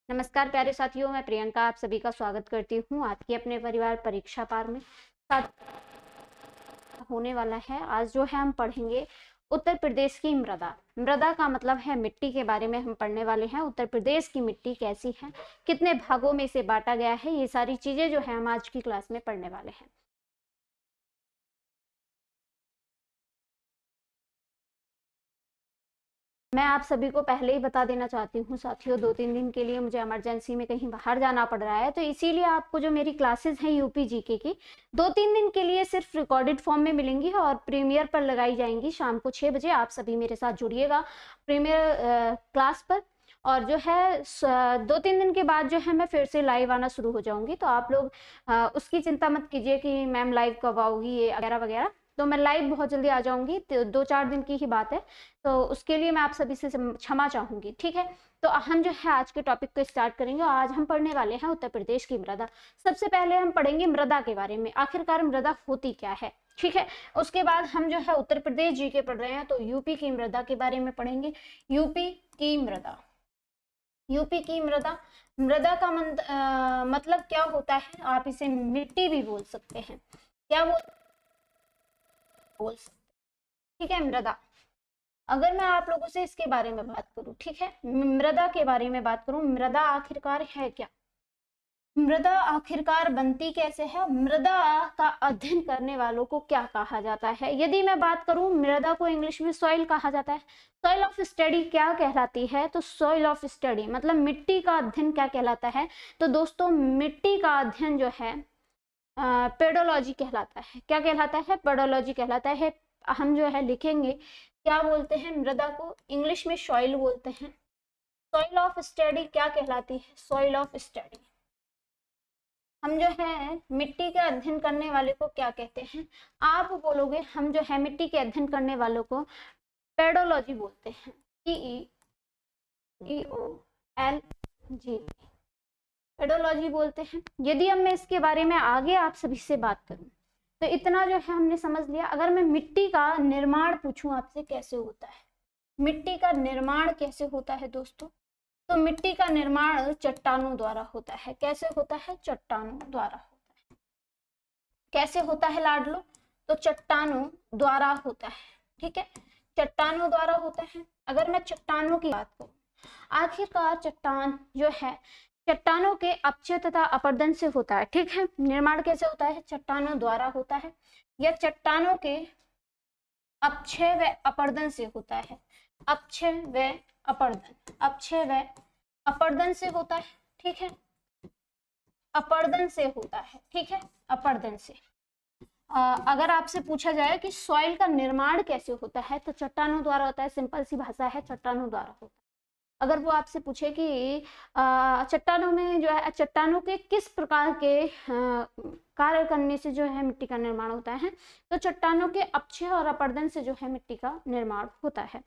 नमस्कार प्यारे साथियों, मैं प्रियंका आप सभी का स्वागत करती हूँ। आज की अपने परिवार परीक्षा पार में साथ होने वाला है। आज जो है हम पढ़ेंगे उत्तर प्रदेश की मृदा। मृदा का मतलब है मिट्टी के बारे में हम पढ़ने वाले हैं। उत्तर प्रदेश की मिट्टी कैसी है, कितने भागों में इसे बांटा गया है, ये सारी चीजें जो है हम आज की क्लास में पढ़ने वाले हैं। मैं आप सभी को पहले ही बता देना चाहती हूँ साथियों, 2-3 दिन के लिए मुझे इमरजेंसी में कहीं बाहर जाना पड़ रहा है, तो इसीलिए आपको जो मेरी क्लासेस हैं यूपी जीके की 2-3 दिन के लिए सिर्फ रिकॉर्डेड फॉर्म में मिलेंगी और प्रीमियर पर लगाई जाएंगी। शाम को 6 बजे आप सभी मेरे साथ जुड़िएगा प्रीमियर क्लास पर। और जो है 2-3 दिन के बाद जो है मैं फिर से लाइव आना शुरू हो जाऊंगी, तो आप लोग उसकी चिंता मत कीजिए कि मैम लाइव कब आओगी ये वगैरह वगैरह। तो मैं लाइव बहुत जल्दी आ जाऊंगी, तो 2-4 दिन की ही बात है, तो उसके लिए मैं आप सभी से क्षमा चाहूंगी, ठीक है। तो हम जो है आज के टॉपिक को स्टार्ट करेंगे। आज हम पढ़ने वाले हैं उत्तर प्रदेश की मृदा। सबसे पहले हम पढ़ेंगे मृदा के बारे में, आखिरकार मृदा होती क्या है, ठीक है। उसके बाद हम जो है उत्तर प्रदेश जी के पढ़ रहे हैं, तो यूपी की मृदा के बारे में पढ़ेंगे। यूपी की मृदा, यूपी की मृदा, मृदा का मतलब क्या होता है, आप इसे मिट्टी भी बोल सकते हैं, क्या बोल सकते हैं, ठीक है। मृदा, अगर मैं आप लोगों से इसके बारे में बात करूं, ठीक है, मृदा के बारे में बात करूं, मृदा आखिरकार है क्या, मृदा आखिरकार बनती कैसे है, मृदा का अध्ययन करने वालों को क्या कहा जाता है। यदि मैं बात करूं, मृदा को इंग्लिश में सॉइल कहा जाता है। सॉइल ऑफ स्टडी क्या कहलाती है, तो सॉइल ऑफ स्टडी मतलब मिट्टी का अध्ययन क्या कहलाता है। तो दोस्तों, मिट्टी का अध्ययन जो है पेडोलॉजी कहलाता है। क्या कहलाता है, पेडोलॉजी कहलाता है। हम जो है लिखेंगे, क्या बोलते हैं मृदा को, इंग्लिश में सॉइल बोलते हैं। सॉइल ऑफ स्टडी क्या कहलाती है, सॉइल ऑफ स्टडी। हम जो है मिट्टी के अध्ययन करने वाले को क्या कहते हैं, आप बोलोगे हम जो है मिट्टी के अध्ययन करने वालों को पेडोलॉजी बोलते हैं। PEDOLG, पेडोलॉजी बोलते हैं। यदि अब मैं इसके बारे में आगे आप सभी से बात करूं, तो इतना जो है हमने समझ लिया। अगर मैं मिट्टी का निर्माण पूछूं आपसे, कैसे होता है, मिट्टी का निर्माण कैसे होता है दोस्तों, तो मिट्टी का निर्माण चट्टानों द्वारा होता है। कैसे होता है, चट्टानों द्वारा होता है। कैसे होता है लाडलो, तो चट्टानों द्वारा होता है, ठीक है, चट्टानों द्वारा होता है। अगर मैं चट्टानों की बात करूं, आखिरकार चट्टान जो है चट्टानों के अपक्षय तथा अपरदन से होता है, ठीक है। निर्माण कैसे होता है, चट्टानों द्वारा होता है, या चट्टानों के अपक्षय व अपरदन से होता है। अपक्षय व अपरदन, अपक्षय व अपरदन से होता है, ठीक है, अपरदन से होता है, ठीक है, अपरदन से। अगर आपसे पूछा जाए कि सॉइल का निर्माण कैसे होता है, तो चट्टानों द्वारा होता है। सिंपल सी भाषा है, चट्टानों द्वारा होता है। अगर वो आपसे पूछे कि चट्टानों में जो है चट्टानों के किस प्रकार के कार्य करने से जो है मिट्टी का निर्माण होता है, तो चट्टानों के अपक्षय और अपरदन से जो है मिट्टी का निर्माण होता है।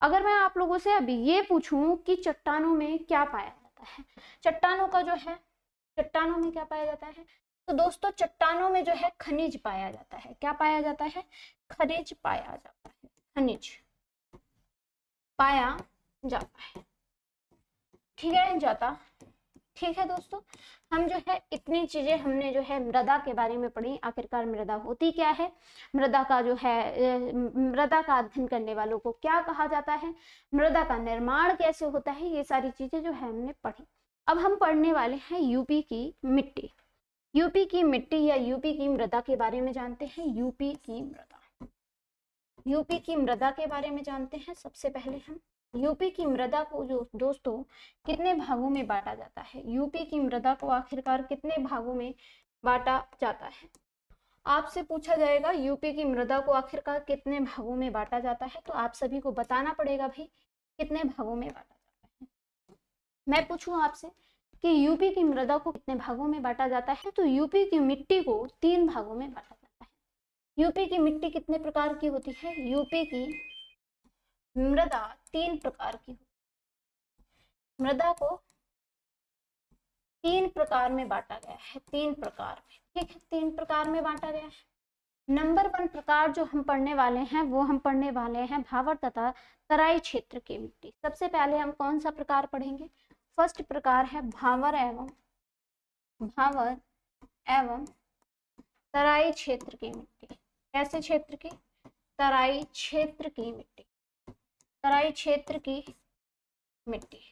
अगर मैं आप लोगों से अब ये पूछूं कि चट्टानों में क्या पाया जाता है, चट्टानों का जो है चट्टानों में क्या पाया जाता है, तो दोस्तों चट्टानों में जो है खनिज पाया जाता है। क्या पाया जाता है, खनिज पाया जाता है, खनिज पाया जाता है, ठीक है, जाता, ठीक है दोस्तों। हम जो है इतनी चीजें हमने जो है मृदा के बारे में पढ़ी। आखिरकार मृदा होती क्या है, मृदा का जो है मृदा का अध्ययन करने वालों को क्या कहा जाता है, मृदा का निर्माण कैसे होता है, ये सारी चीजें जो है हमने पढ़ी। अब हम पढ़ने वाले हैं यूपी की मिट्टी। यूपी की मिट्टी या यूपी की मृदा के बारे में जानते हैं। यूपी की मृदा, यूपी की मृदा के बारे में जानते हैं। सबसे पहले हम यूपी की मृदा को जो दोस्तों कितने भागों में बांटा जाता है, यूपी की मृदा को आखिरकार कितने भागों में बांटा जाता है। आपसे पूछा जाएगा यूपी की मृदा को आखिरकार कितने भागों में बांटा जाता है, तो आप सभी को बताना पड़ेगा भाई कितने भागों में बांटा जाता है। मैं पूछूं आपसे कि यूपी की मृदा को कितने भागों में बांटा जाता है, तो यूपी की मिट्टी को 3 भागों में बांटा जाता है। यूपी की मिट्टी कितने प्रकार की होती है, यूपी की मृदा 3 प्रकार की, मृदा को 3 प्रकार में बांटा गया है, 3 प्रकार में, ठीक है, 3 प्रकार में बांटा गया है। नंबर 1 प्रकार जो हम पढ़ने वाले हैं, वो हम पढ़ने वाले हैं भावर तथा तराई क्षेत्र की मिट्टी। सबसे पहले हम कौन सा प्रकार पढ़ेंगे, फर्स्ट प्रकार है भावर एवं तराई क्षेत्र की मिट्टी। कैसे क्षेत्र की? तराई क्षेत्र की मिट्टी, तराई क्षेत्र की मिट्टी।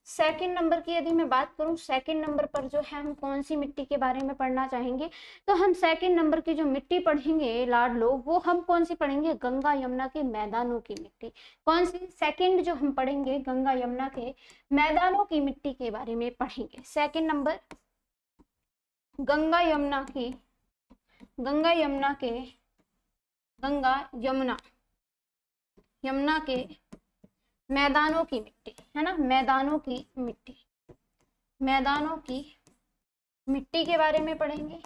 सेकंड नंबर की यदि मैं बात करूं, सेकंड नंबर पर जो है हम कौन सी मिट्टी के बारे में पढ़ना चाहेंगे, तो हम सेकंड नंबर की जो मिट्टी पढ़ेंगे लाड लोग, वो हम कौन सी पढ़ेंगे? गंगा यमुना के मैदानों की मिट्टी। कौन सी? सेकंड जो हम पढ़ेंगे गंगा यमुना के मैदानों की मिट्टी के बारे में पढ़ेंगे। सेकंड नंबर गंगा यमुना यमुना के मैदानों की मिट्टी, है ना, मैदानों की मिट्टी के बारे में पढ़ेंगे।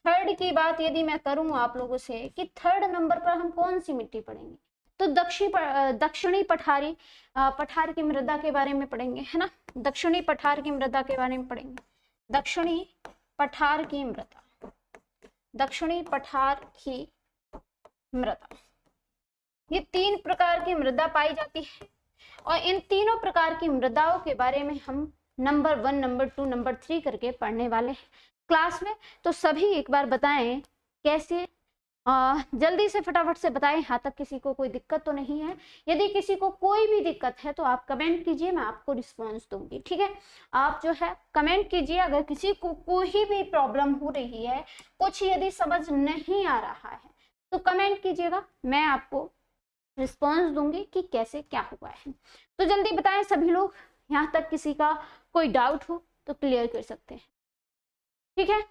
थर्ड की बात यदि मैं करूं आप लोगों से कि थर्ड नंबर पर हम कौन सी मिट्टी पढ़ेंगे, तो दक्षिणी पठार की मृदा के बारे में पढ़ेंगे, है ना, दक्षिणी पठार की मृदा के बारे में पढ़ेंगे। दक्षिणी पठार की मृदा, ये 3 प्रकार की मृदा पाई जाती है और इन तीनों प्रकार की मृदाओं के बारे में हम नंबर 1, नंबर 2, नंबर 3 करके पढ़ने वाले हैं क्लास में। तो सभी एक बार बताएं कैसे, जल्दी से फटाफट से बताएं, यहाँ तक किसी को कोई दिक्कत तो नहीं है? यदि किसी को कोई भी दिक्कत है तो आप कमेंट कीजिए, मैं आपको रिस्पॉन्स दूंगी, ठीक है। आप जो है कमेंट कीजिए, अगर किसी को कोई भी प्रॉब्लम हो रही है, कुछ यदि समझ नहीं आ रहा है तो कमेंट कीजिएगा, मैं आपको रिस्पॉन्स दूंगी कि कैसे क्या हुआ है। तो जल्दी बताएं सभी लोग, यहाँ तक किसी का कोई डाउट हो तो क्लियर कर सकते हैं, ठीक है।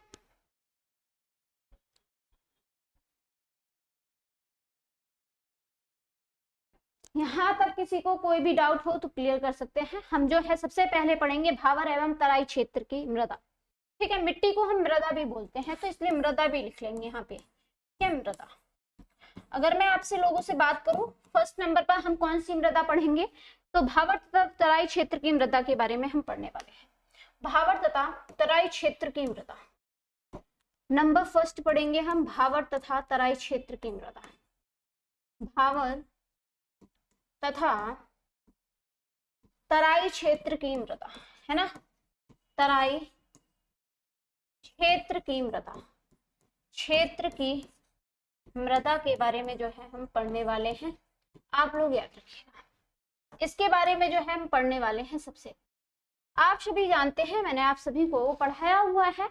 यहाँ तक किसी को कोई भी डाउट हो तो क्लियर कर सकते हैं। हम जो है सबसे पहले पढ़ेंगे भावर एवं तराई क्षेत्र की मृदा, ठीक है। मिट्टी को हम मृदा भी बोलते हैं तो इसलिए मृदा भी लिख लेंगे यहाँ पे, क्या मृदा। अगर मैं आपसे लोगों से बात करूं, फर्स्ट नंबर पर हम कौन सी मृदा पढ़ेंगे, तो भावर तथा तराई क्षेत्र की मृदा के बारे में हम पढ़ने वाले हैं। भावर तथा तराई क्षेत्र की मृदा, नंबर फर्स्ट पढ़ेंगे हम भावर तथा तराई क्षेत्र की मृदा। भावर तथा तराई क्षेत्र की मृदा, है ना, तराई क्षेत्र की मृदा के बारे में जो है हम पढ़ने वाले हैं। आप लोग याद रखिएगा, इसके बारे में जो है हम पढ़ने वाले हैं। सबसे आप सभी जानते हैं, मैंने आप सभी को पढ़ाया हुआ है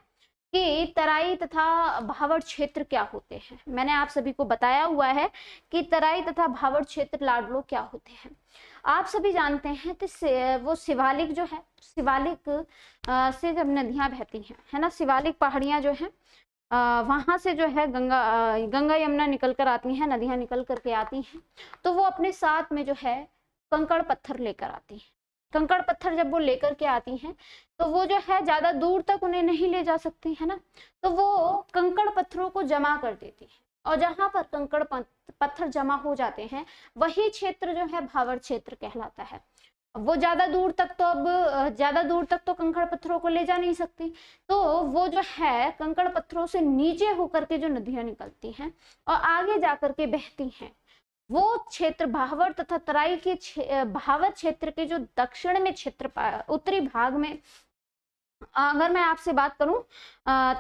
कि तराई तथा भावर क्षेत्र क्या होते हैं। मैंने आप सभी को बताया हुआ है कि तराई तथा भावर क्षेत्र लाडलो क्या होते हैं। आप सभी जानते हैं तो वो शिवालिक जो है, शिवालिक से जब नदियां बहती हैं, है ना, शिवालिक पहाड़ियां जो हैं, वहां से जो है गंगा यमुना निकल कर आती हैं, नदियां निकल करके आती हैं, तो वो अपने साथ में जो है कंकड़ पत्थर लेकर आती हैं। कंकड़ पत्थर जब वो लेकर के आती हैं तो वो जो है ज्यादा दूर तक उन्हें नहीं ले जा सकती, है ना, तो वो कंकड़ पत्थरों को जमा कर देती है और जहां पर कंकड़ पत्थर जमा हो जाते हैं वही क्षेत्र जो है भावर क्षेत्र कहलाता है। वो ज्यादा दूर तक तो कंकड़ पत्थरों को ले जा नहीं सकती, तो वो जो है कंकड़ पत्थरों से नीचे होकर के जो नदियां निकलती हैं और आगे जाकर के बहती हैं, वो क्षेत्र भावर तथा तराई के भावर क्षेत्र के जो दक्षिण में क्षेत्र, उत्तरी भाग में, अगर मैं आपसे बात करूं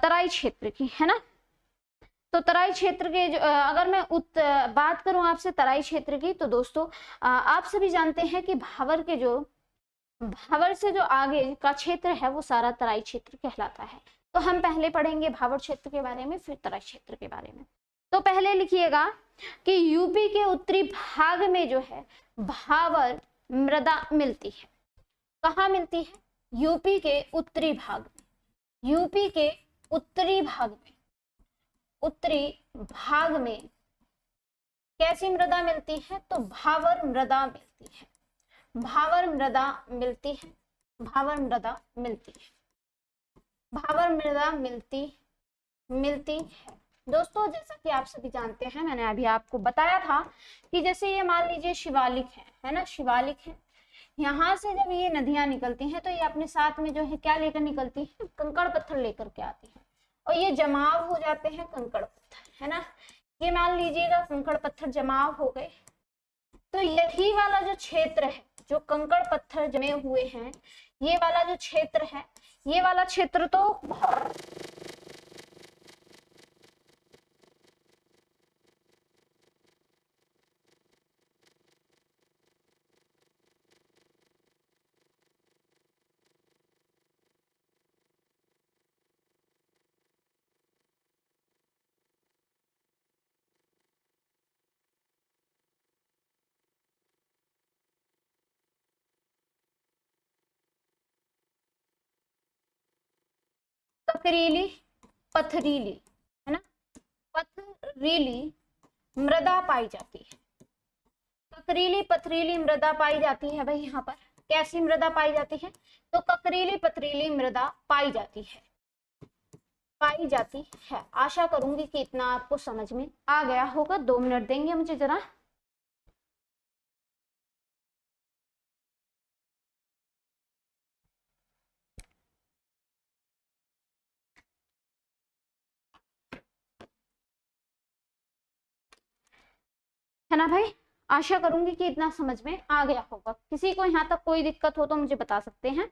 तराई क्षेत्र की, है ना, तो तराई क्षेत्र के जो अगर मैं बात करूं आपसे तराई क्षेत्र की, तो दोस्तों आप सभी जानते हैं कि भावर से जो आगे का क्षेत्र है वो सारा तराई क्षेत्र कहलाता है। तो हम पहले पढ़ेंगे भावर क्षेत्र के बारे में, फिर तराई क्षेत्र के बारे में। तो पहले लिखिएगा कि यूपी के उत्तरी भाग में जो है भावर मृदा मिलती है। कहाँ मिलती है? यूपी के उत्तरी भाग में, यूपी के उत्तरी भाग में कैसी मृदा मिलती है? तो भावर मृदा मिलती है, भावर मृदा मिलती है, भावर मृदा मिलती है। दोस्तों जैसा कि आप सभी जानते हैं, मैंने अभी आपको बताया था कि जैसे ये मान लीजिए शिवालिक है ना, शिवालिक है, यहाँ से जब ये नदियां निकलती हैं तो ये अपने साथ में जो है क्या लेकर निकलती है? कंकड़ पत्थर लेकर के आती है और ये जमाव हो जाते हैं कंकड़ पत्थर, है ना। ये मान लीजिएगा कंकड़ पत्थर जमाव हो गए, तो यही वाला जो क्षेत्र है जो कंकड़ पत्थर जमे हुए हैं, ये वाला जो क्षेत्र है, ये वाला क्षेत्र तो ककरीली पथरीली, है ना, पथरीली मृदा पाई जाती है। ककरीली पथरीली मृदा पाई जाती है भाई। यहाँ पर कैसी मृदा पाई जाती है? तो ककरीली पथरीली मृदा पाई जाती है, पाई जाती है। आशा करूंगी कि इतना आपको समझ में आ गया होगा। 2 मिनट देंगे मुझे जरा। है ना भाई, आशा करूंगी कि इतना समझ में आ गया होगा। किसी को यहाँ तक कोई दिक्कत हो तो मुझे बता सकते हैं।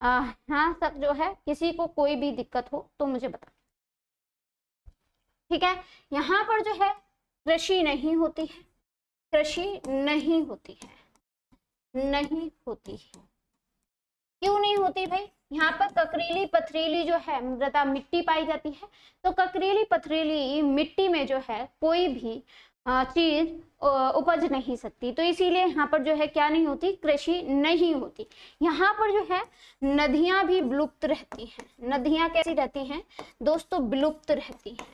यहाँ तक जो है किसी को कोई भी दिक्कत हो तो मुझे बता। ठीक है, यहाँ पर जो है कृषि नहीं होती है, कृषि नहीं होती है, नहीं होती है। क्यों नहीं होती भाई? यहाँ पर ककरीली पथरीली जो है मृदा मिट्टी पाई जाती है, तो ककरीली पथरीली मिट्टी में जो है कोई भी चीज उपज नहीं सकती, तो इसीलिए यहाँ पर जो है क्या नहीं होती? कृषि नहीं होती। यहाँ पर जो है नदियां भी विलुप्त रहती हैं। नदियां कैसी रहती हैं दोस्तों? विलुप्त रहती हैं,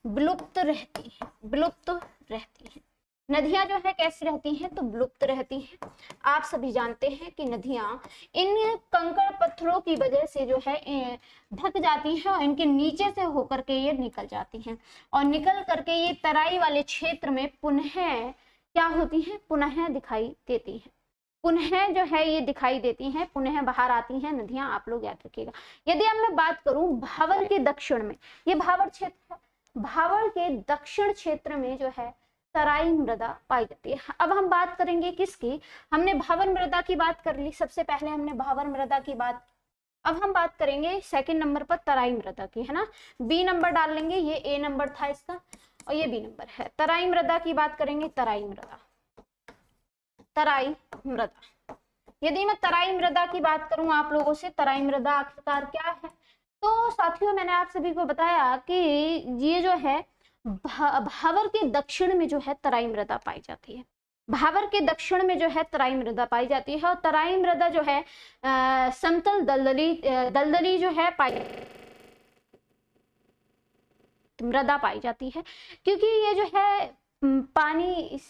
विलुप्त रहती हैं, विलुप्त रहती हैं। नदियां जो है कैसी रहती हैं? तो विलुप्त रहती हैं। आप सभी जानते हैं कि नदियां इन कंकड़ पत्थरों की वजह से जो है ढक जाती हैं और इनके नीचे से होकर के ये निकल जाती हैं, और निकल करके ये तराई वाले क्षेत्र में पुनः क्या होती हैं? पुनः दिखाई देती हैं। पुनः जो है ये दिखाई देती हैं, पुनः बाहर आती हैं नदियां। आप लोग याद रखिएगा। यदि अब मैं बात करूं भावर के दक्षिण में, ये भावर क्षेत्र है, भावर के दक्षिण क्षेत्र में जो है तराई मृदा पाई जाती है। अब हम बात करेंगे किसकी? हमने भावर मृदा की बात कर ली, सबसे पहले हमने भावर मृदा की बात। अब हम बात करेंगे सेकंड नंबर पर तराई मृदा की, है ना। बी नंबर डाल लेंगे, ये ए नंबर था इसका और ये बी नंबर है। तराई मृदा की बात करेंगे, तराई मृदा, तराई मृदा। यदि मैं तराई मृदा की बात करूं आप लोगों से, तराई मृदा आखिरकार क्या है? तो साथियों मैंने आप सभी को बताया कि ये जो है भावर के दक्षिण में जो है तराई मृदा पाई जाती है। भावर के दक्षिण में जो है तराई मृदा पाई जाती है, और तराई मृदा जो है समतल दलदली जो है मृदा पाई जाती है, क्योंकि ये जो है पानी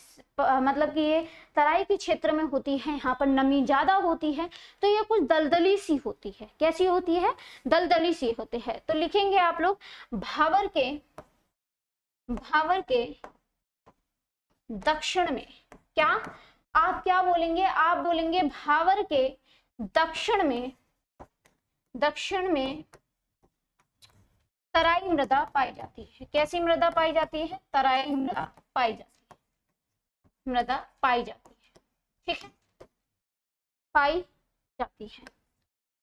मतलब कि ये तराई के क्षेत्र में होती है, यहाँ पर नमी ज्यादा होती है, तो ये कुछ दलदली सी होती है। कैसी होती है? दलदली सी होती है। तो लिखेंगे आप लोग भावर के दक्षिण में क्या? आप क्या बोलेंगे? आप बोलेंगे भावर के दक्षिण में तराई मृदा पाई जाती है। कैसी मृदा पाई जाती है? तराई मृदा पाई जाती है, मृदा पाई जाती है। ठीक है, पाई जाती है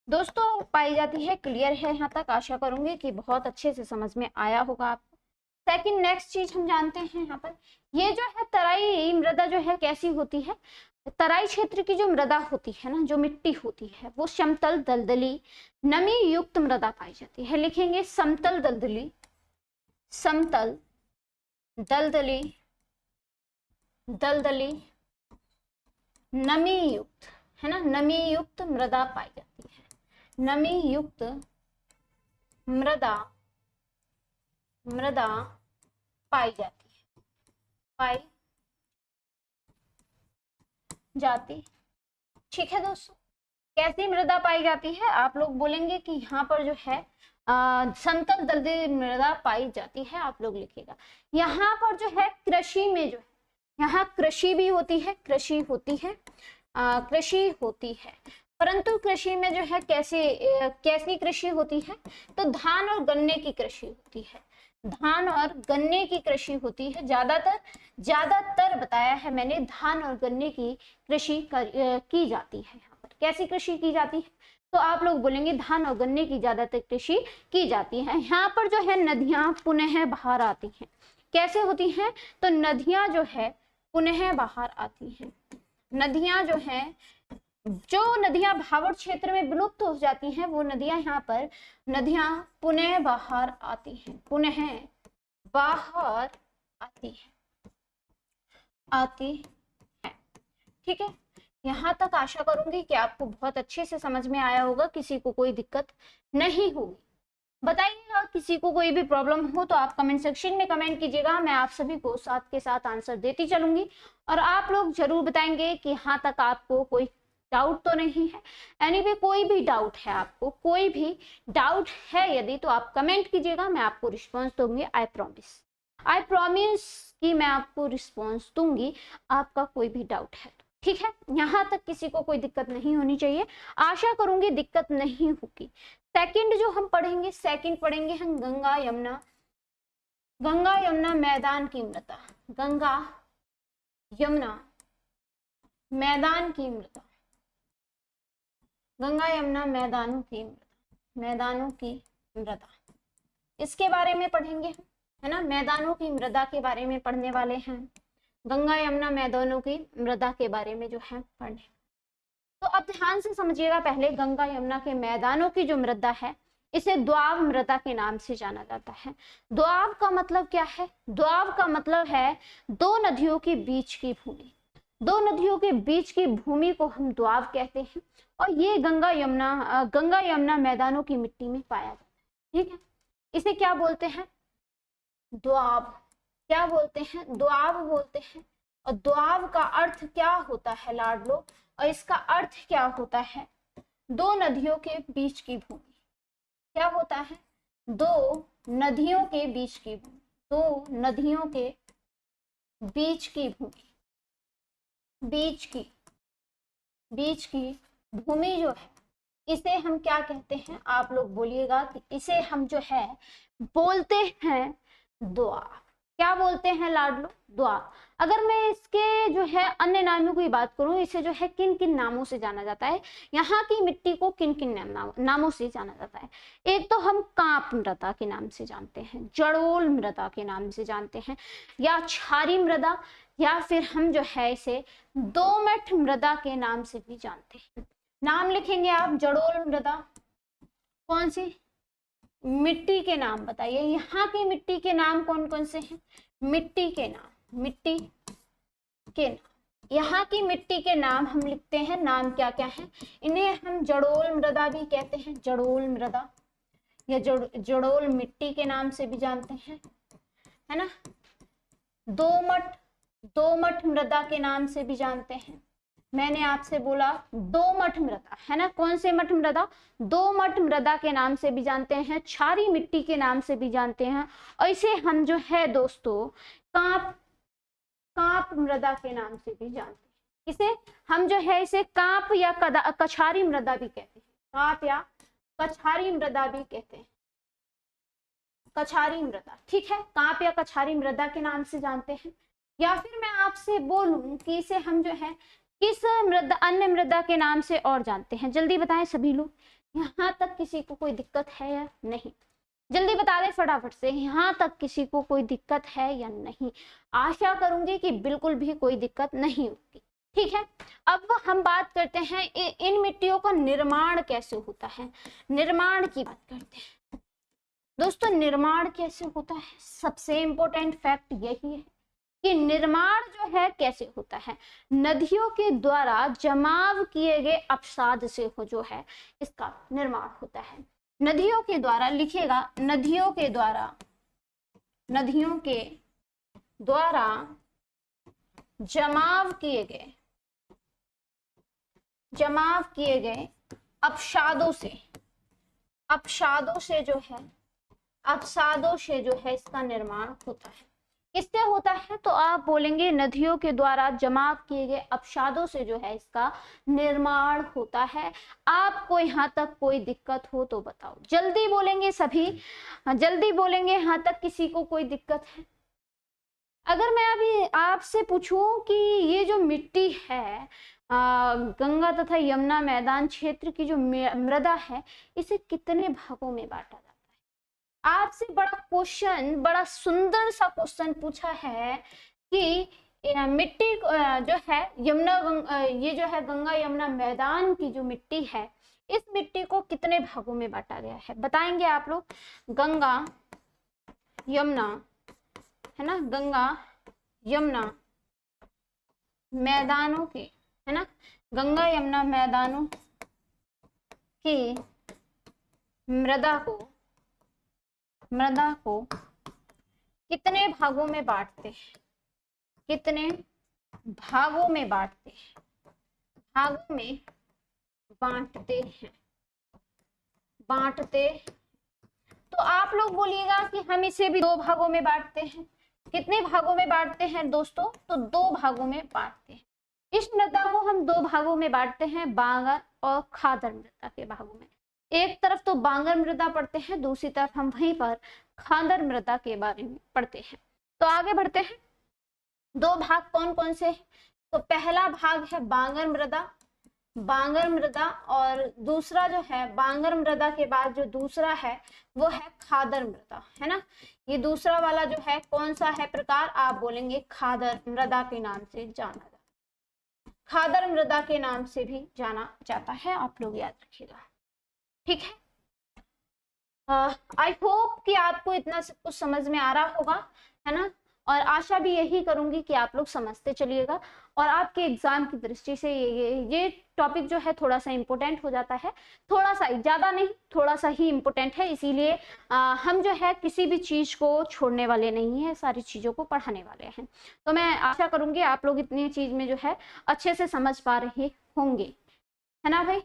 दोस्तों, पाई जाती है। क्लियर है यहाँ तक? आशा करूंगी कि बहुत अच्छे से समझ में आया होगा आपको। सेकंड नेक्स्ट चीज हम जानते हैं यहाँ पर, ये जो है तराई मृदा जो है कैसी होती है? तराई क्षेत्र की जो मृदा होती है ना, जो मिट्टी होती है, वो समतल दलदली नमी युक्त मृदा पाई जाती है। लिखेंगे समतल दलदली, समतल दलदली, दलदली नमी युक्त, है ना, नमी युक्त मृदा पाई जाती है। नमी युक्त मृदा पाई जाती है, पाई जाती। ठीक है दोस्तों, कैसी मृदा पाई जाती है? आप लोग बोलेंगे कि यहाँ पर जो है समतल दलदली मृदा पाई जाती है। आप लोग लिखिएगा। यहाँ पर जो है कृषि में जो है, यहाँ कृषि भी होती है, कृषि होती है, कृषि होती है, परंतु कृषि में जो है कैसी कृषि होती है? तो धान और गन्ने की कृषि होती है। धान और गन्ने की कृषि होती है। ज्यादातर बताया है मैंने, धान और गन्ने की कृषि की जाती है। यहाँ पर कैसी कृषि की जाती है? तो आप लोग बोलेंगे धान और गन्ने की ज्यादातर कृषि की जाती है। यहाँ पर जो है नदियां पुनः बाहर आती हैं। कैसे होती हैं? तो नदियां जो है पुनः बाहर आती हैं। नदियां जो है, जो नदियां भावर क्षेत्र में विलुप्त हो जाती हैं, वो नदियां यहाँ पर नदियां पुनः बाहर आती हैं, पुनः बाहर आती है। ठीक है, यहाँ तक आशा करूंगी कि आपको बहुत अच्छे से समझ में आया होगा, किसी को कोई दिक्कत नहीं होगी। बताइएगा किसी को कोई भी प्रॉब्लम हो तो आप कमेंट सेक्शन में कमेंट कीजिएगा, मैं आप सभी को साथ के साथ आंसर देती चलूंगी। और आप लोग जरूर बताएंगे कि यहाँ तक आपको कोई डाउट तो नहीं है। एनीवे कोई भी डाउट है, आपको कोई भी डाउट है यदि, तो आप कमेंट कीजिएगा, मैं आपको रिस्पॉन्स दूंगी। आई प्रॉमिस कि मैं आपको रिस्पॉन्स दूंगी, आपका कोई भी डाउट है। ठीक है, यहाँ तक किसी को कोई दिक्कत नहीं होनी चाहिए, आशा करूंगी दिक्कत नहीं होगी। सेकंड जो हम पढ़ेंगे, सेकंड पढ़ेंगे हम गंगा यमुना मैदान की मृदा। गंगा यमुना मैदान की मृदा, गंगा यमुना मैदानों की मृदा, इसके बारे में पढ़ेंगे, है ना। मैदानों की मृदा के बारे में पढ़ने वाले हैं, गंगा यमुना मैदानों की मृदा के बारे में जो है पढ़ने। तो अब ध्यान से समझिएगा, पहले गंगा यमुना के मैदानों की जो मृदा है, इसे द्वाब मृदा के नाम से जाना जाता है। द्वाब का मतलब क्या है? द्वाब का मतलब है दो नदियों के बीच की भूमि। दो नदियों के बीच की भूमि को हम द्वाब कहते हैं, और ये गंगा यमुना मैदानों की मिट्टी में पाया जाता है। ठीक है, इसे क्या बोलते हैं? द्वाब। क्या बोलते हैं? द्वाब बोलते हैं। और द्वाब का अर्थ क्या होता है लाडलो? और इसका अर्थ क्या होता है? दो नदियों के बीच की भूमि। क्या होता है? दो नदियों के बीच की भूमि, दो नदियों के बीच की भूमि, बीच की भूमि जो है, इसे हम क्या कहते हैं? आप लोग बोलिएगा कि इसे हम जो है बोलते हैं द्वाब। क्या बोलते हैं लाडलो? द्वाब। अगर मैं इसके जो है अन्य नामों की बात करूं, इसे जो है किन किन नामों से जाना जाता है, यहाँ की मिट्टी को किन किन नामों से जाना जाता है? एक तो हम कांप मृदा के नाम से जानते हैं, जड़ोल मृदा के नाम से जानते हैं, या क्षारी मृदा, या फिर हम जो है इसे दोमट मृदा के नाम से भी जानते हैं। नाम लिखेंगे आप, जड़ोल मृदा। कौन सी मिट्टी के नाम बताइए, यहाँ की मिट्टी के नाम कौन कौन से हैं? मिट्टी के नाम, यहाँ की मिट्टी के नाम हम लिखते हैं, नाम क्या क्या है? इन्हें हम जड़ोल मृदा भी कहते हैं, जड़ोल मृदा, या जड़ोल मिट्टी के नाम से भी जानते हैं, है ना। दोमट मृदा के नाम से भी जानते हैं। मैंने आपसे बोला दोमट मृदा, है ना। कौन से मठ मृदा? दोमट मृदा के नाम से भी जानते हैं, क्षारी मिट्टी के नाम से भी जानते हैं, और इसे हम जो है दोस्तों कांप मृदा के नाम से भी जानते हैं। इसे हम जो है इसे कांप या कछारी मृदा भी कहते हैं, कांप या कछारी मृदा भी कहते हैं, कछारी मृदा। ठीक है, कांप या कछारी मृदा के नाम से जानते हैं। या फिर मैं आपसे बोलूं कि इसे हम जो है किस अन्य मृदा के नाम से और जानते हैं? जल्दी बताएं सभी लोग, यहाँ तक किसी को कोई दिक्कत है या नहीं? जल्दी बता दें फटाफट से, यहाँ तक किसी को कोई दिक्कत है या नहीं? आशा करूंगी कि बिल्कुल भी कोई दिक्कत नहीं होगी। ठीक है, अब हम बात करते हैं इन मिट्टियों का निर्माण कैसे होता है। निर्माण की बात करते हैं दोस्तों। निर्माण कैसे होता है, सबसे इंपॉर्टेंट फैक्ट यही है कि निर्माण जो है कैसे होता है। नदियों के द्वारा जमाव किए गए अपसाद से हो जो है इसका निर्माण होता है। नदियों के द्वारा लिखिएगा, नदियों के द्वारा जमाव किए गए अपसादों से जो है इसका निर्माण होता है। किससे होता है? तो आप बोलेंगे नदियों के द्वारा जमा किए गए अपशादों से जो है इसका निर्माण होता है। आपको यहाँ तक कोई दिक्कत हो तो बताओ, जल्दी बोलेंगे सभी, जल्दी बोलेंगे यहाँ तक किसी को कोई दिक्कत है? अगर मैं अभी आपसे पूछूं कि ये जो मिट्टी है गंगा तथा यमुना मैदान क्षेत्र की जो मृदा है, इसे कितने भागों में बांटा जाता है? आपसे बड़ा क्वेश्चन, बड़ा सुंदर सा क्वेश्चन पूछा है कि मिट्टी जो है ये जो है गंगा यमुना मैदान की जो मिट्टी है, इस मिट्टी को कितने भागों में बांटा गया है? बताएंगे आप लोग। गंगा यमुना, है ना, गंगा यमुना मैदानों के, है ना, गंगा यमुना मैदानों की मृदा को कितने भागों में बांटते हैं? कितने भागों में बांटते हैं? भागों में बांटते हैं, बांटते। तो आप लोग बोलिएगा कि हम इसे भी 2 भागों में बांटते हैं। कितने भागों में बांटते हैं दोस्तों? तो 2 भागों में बांटते हैं। इस मृदा को हम 2 भागों में बांटते हैं, बांगर और खादर मृदा के भागों में। एक तरफ तो बांगर मृदा पढ़ते हैं, दूसरी तरफ हम वहीं पर खादर मृदा के बारे में पढ़ते हैं। तो आगे बढ़ते हैं। 2 भाग कौन कौन से हैं? तो पहला भाग है बांगर मृदा, बांगर मृदा, और दूसरा जो है बांगर मृदा के बाद जो दूसरा है वो है खादर मृदा, है ना। ये दूसरा वाला जो है कौन सा है प्रकार? आप बोलेंगे खादर मृदा के नाम से जाना जाता है, खादर मृदा के नाम से भी जाना जाता है, आप लोग याद रखिएगा, ठीक है। आई होप कि आपको इतना सब कुछ समझ में आ रहा होगा, है ना, और आशा भी यही करूंगी कि आप लोग समझते चलिएगा। और आपके एग्जाम की दृष्टि से ये टॉपिक जो है थोड़ा सा इम्पोर्टेंट हो जाता है, थोड़ा सा, ज्यादा नहीं, थोड़ा सा ही इम्पोर्टेंट है। इसीलिए हम जो है किसी भी चीज को छोड़ने वाले नहीं है, सारी चीजों को पढ़ाने वाले हैं। तो मैं आशा करूंगी आप लोग इतनी चीज में जो है अच्छे से समझ पा रहे होंगे, है ना भाई,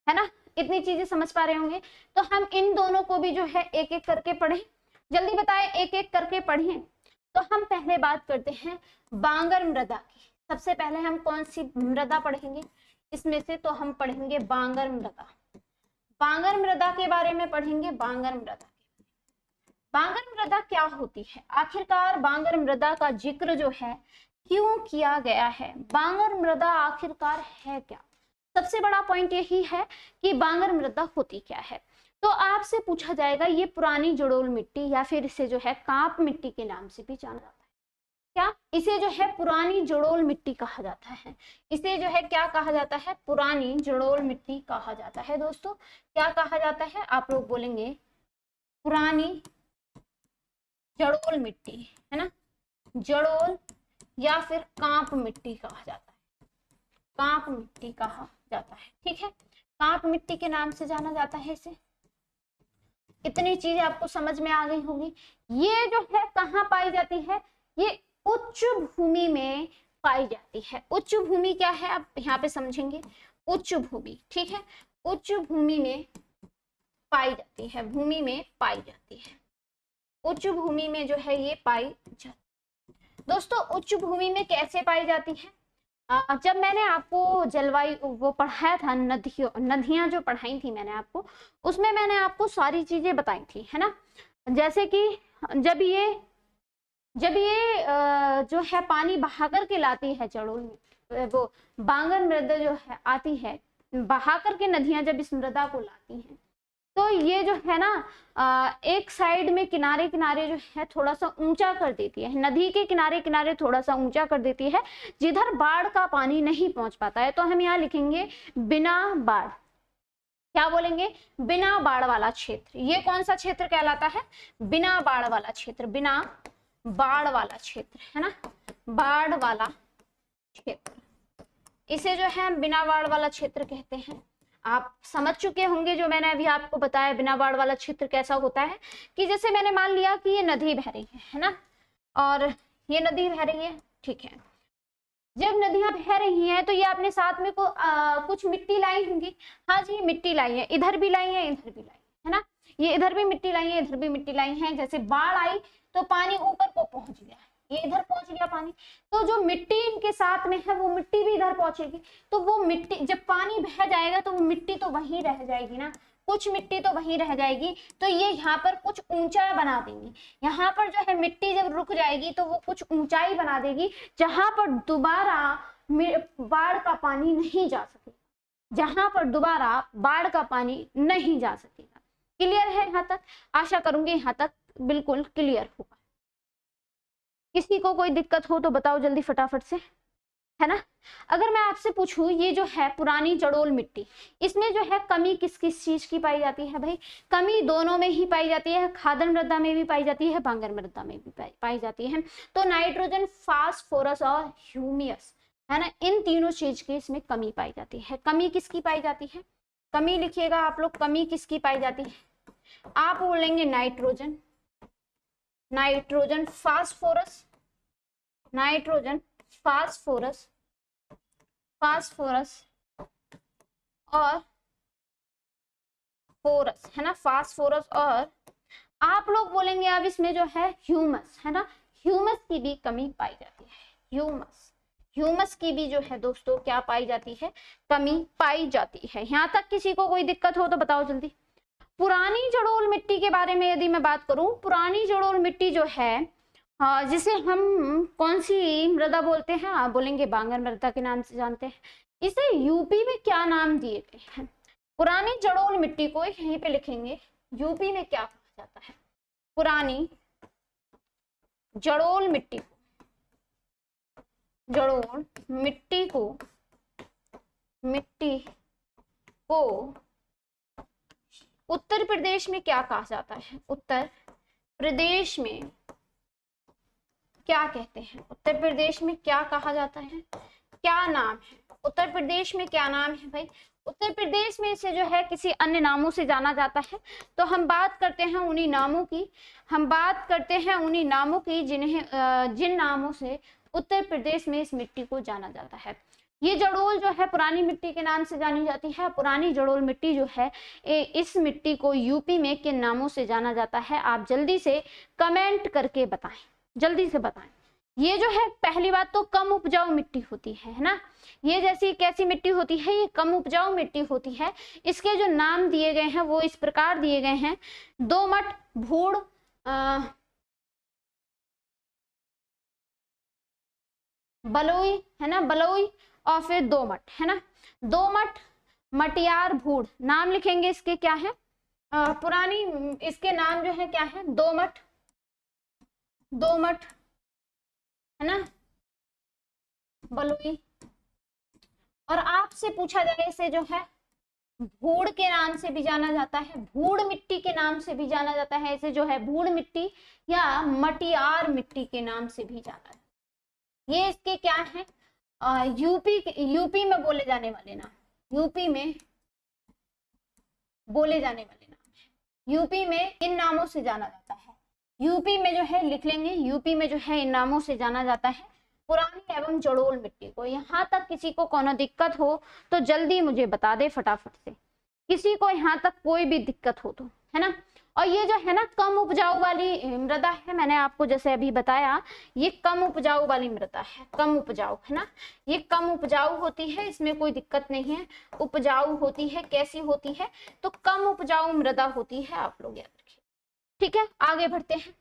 है ना, इतनी चीजें समझ पा रहे होंगे। तो हम इन दोनों को भी जो है एक एक करके पढ़ें, जल्दी बताएं, एक एक करके पढ़ें। तो हम पहले बात करते हैं बांगर मृदा की। सबसे पहले हम कौन सी मृदा पढ़ेंगे इसमें से? तो हम पढ़ेंगे बांगर मृदा। बांगर मृदा के बारे में पढ़ेंगे। बांगर मृदा, बांगर मृदा क्या होती है? आखिरकार बांगर मृदा का जिक्र जो है क्यों किया गया है? बांगर मृदा आखिरकार है क्या? सबसे बड़ा पॉइंट यही है कि बांगर मृदा होती क्या है। तो आपसे पूछा जाएगा ये पुरानी जड़ोल मिट्टी, या फिर इसे जो है कांप मिट्टी के नाम से भी जाना जाता है। क्या इसे जो है पुरानी जड़ोल मिट्टी कहा जाता है? इसे जो है क्या कहा जाता है? पुरानी जड़ोल मिट्टी कहा जाता है। दोस्तों क्या कहा जाता है? आप लोग बोलेंगे पुरानी जड़ोल मिट्टी, है ना, जड़ोल या फिर कांप मिट्टी कहा जाता है, कांप मिट्टी कहा जाता है, ठीक है, कांप मिट्टी के नाम से जाना जाता है इसे। इतनी चीजें आपको समझ में आ गई होगी। ये जो है कहाँ पाई जाती है? ये उच्च भूमि में पाई जाती है। उच्च भूमि क्या है आप यहाँ पे समझेंगे? उच्च भूमि, ठीक है, उच्च भूमि में पाई जाती है, भूमि में पाई जाती है, उच्च भूमि में जो है ये पाई जाती है। दोस्तों उच्च भूमि में कैसे पाई जाती है? जब मैंने आपको जलवायु वो पढ़ाया था, नदियां जो पढ़ाई थी मैंने आपको, उसमें मैंने आपको सारी चीजें बताई थी, है ना। जैसे कि जब ये जो है पानी बहा करके लाती है जड़ोल में, वो बांगर मृदा जो है आती है, बहा करके नदियां जब इस मृदा को लाती हैं, तो ये जो है ना एक साइड में किनारे किनारे जो है थोड़ा सा ऊंचा कर देती है, नदी के किनारे किनारे थोड़ा सा ऊंचा कर देती है, जिधर बाढ़ का पानी नहीं पहुंच पाता है। तो हम यहाँ लिखेंगे बिना बाढ़, क्या बोलेंगे? बिना बाढ़ वाला क्षेत्र। ये कौन सा क्षेत्र कहलाता है? बिना बाढ़ वाला क्षेत्र, बिना बाढ़ वाला क्षेत्र, है ना, बाढ़ वाला क्षेत्र, इसे जो है बिना बाढ़ वाला क्षेत्र कहते हैं। आप समझ चुके होंगे जो मैंने अभी आपको बताया बिना बाढ़ वाला क्षेत्र कैसा होता है, कि जैसे मैंने मान लिया कि ये नदी बह रही है ना, और ये नदी बह रही है, ठीक है, जब नदियां बह रही हैं तो ये अपने साथ में कुछ मिट्टी लाई होंगी, हाँ जी मिट्टी लाई है, इधर भी लाई है, इधर भी लाई है ना, ये इधर भी मिट्टी लाई है, इधर भी मिट्टी लाई है। जैसे बाढ़ आई तो पानी ऊपर को पहुंच गया, ये इधर पहुंच गया पानी, तो जो मिट्टी इनके साथ में है वो मिट्टी भी इधर पहुंचेगी। तो वो मिट्टी जब पानी बह जाएगा तो वो मिट्टी तो वहीं रह जाएगी ना, कुछ मिट्टी तो वहीं रह जाएगी। तो ये यहाँ पर कुछ ऊंचा बना देंगे, यहाँ पर जो है मिट्टी जब रुक जाएगी तो वो कुछ ऊंचाई बना देगी, जहां पर दोबारा बाढ़ का पानी नहीं जा सकेगा, जहां पर दोबारा बाढ़ का पानी नहीं जा सकेगा। क्लियर है यहाँ तक? आशा करूंगी यहाँ तक बिल्कुल क्लियर होगा। किसी को कोई दिक्कत हो तो बताओ जल्दी फटाफट से, है ना। अगर मैं आपसे पूछूं ये जो है पुरानी जड़ोल मिट्टी, इसमें जो है कमी किस किस चीज की पाई जाती है भाई? कमी दोनों में ही पाई जाती है, खादर मृदा में भी पाई जाती है, बांगर मृदा में भी पाई जाती है। तो नाइट्रोजन, फास्फोरस और ह्यूमियस, है ना, इन तीनों चीज की इसमें कमी पाई जाती है। कमी किसकी पाई जाती है? कमी लिखिएगा आप लोग, कमी किसकी पाई जाती है? आप बोलेंगे nitrogen, nitrogen phosphorus, nitrogen phosphorus, phosphorus और फोरस, है ना, फास्फोरस। और आप लोग बोलेंगे अब इसमें जो है ह्यूमस, है ना, ह्यूमस की भी कमी पाई जाती है। ह्यूमस, ह्यूमस की भी जो है दोस्तों क्या पाई जाती है? कमी पाई जाती है। यहाँ तक किसी को कोई दिक्कत हो तो बताओ जल्दी। पुरानी जड़ोल मिट्टी के बारे में यदि मैं बात करूं, पुरानी जड़ोल मिट्टी जो है जिसे हम कौन सी मृदा बोलते हैं? आप बोलेंगे बांगर मृदा के नाम से जानते हैं। इसे यूपी में क्या नाम दिए गए हैं? पुरानी जड़ोल मिट्टी को यहीं पे लिखेंगे, यूपी में क्या कहा जाता है? पुरानी जड़ोल मिट्टी को, जड़ोल मिट्टी को, मिट्टी को उत्तर प्रदेश में क्या कहा जाता है? उत्तर प्रदेश में क्या कहते हैं? उत्तर प्रदेश में क्या कहा जाता है? क्या नाम है? उत्तर प्रदेश में क्या नाम है भाई? उत्तर प्रदेश में इसे जो है किसी अन्य नामों से जाना जाता है। तो हम बात करते हैं उन्हीं नामों की, हम बात करते हैं उन्हीं नामों की जिन्हें जिन नामों से उत्तर प्रदेश में इस मिट्टी को जाना जाता है। ये जड़ोल जो है पुरानी मिट्टी के नाम से जानी जाती है। पुरानी जड़ोल मिट्टी जो है इस मिट्टी को यूपी में किन नामों से जाना जाता है? आप जल्दी से कमेंट करके बताएं, जल्दी से बताएं। ये जो है पहली बात तो कम उपजाऊ मिट्टी होती है ना। ये जैसी कैसी मिट्टी होती है? ये कम उपजाऊ मिट्टी होती है। इसके जो नाम दिए गए हैं वो इस प्रकार दिए गए हैं: दोमट, भूड़, बलुई, है ना, बलुई और फिर दोमट, है ना। दोमट, मटियार, भूड़, नाम लिखेंगे इसके क्या है? पुरानी इसके नाम जो है क्या है? दोमट, दोमट, है ना, बलुई। और आपसे पूछा जाए इसे जो है भूड़ के नाम से भी जाना जाता है, भूड़ मिट्टी के नाम से भी जाना जाता है। इसे जो है भूड़ मिट्टी या मटियार मिट्टी के नाम से भी जाना जाता है। ये इसके क्या है? यूपी में बोले जाने वाले नाम, यूपी में बोले जाने वाले नाम है। यूपी में इन नामों से जाना जाता है। यूपी में जो है लिख लेंगे, यूपी में जो है इन नामों से जाना जाता है पुरानी एवं जड़ोल मिट्टी को। यहाँ तक किसी को कोनो दिक्कत हो तो जल्दी मुझे बता दे फटाफट से, किसी को यहाँ तक कोई भी दिक्कत हो तो, है ना। और ये जो है ना कम उपजाऊ वाली मृदा है, मैंने आपको जैसे अभी बताया ये कम उपजाऊ वाली मृदा है, कम उपजाऊ, है ना, ये कम उपजाऊ होती है, इसमें कोई दिक्कत नहीं है। उपजाऊ होती है, कैसी होती है? तो कम उपजाऊ मृदा होती है, आप लोग याद रखिए। ठीक है, आगे बढ़ते हैं।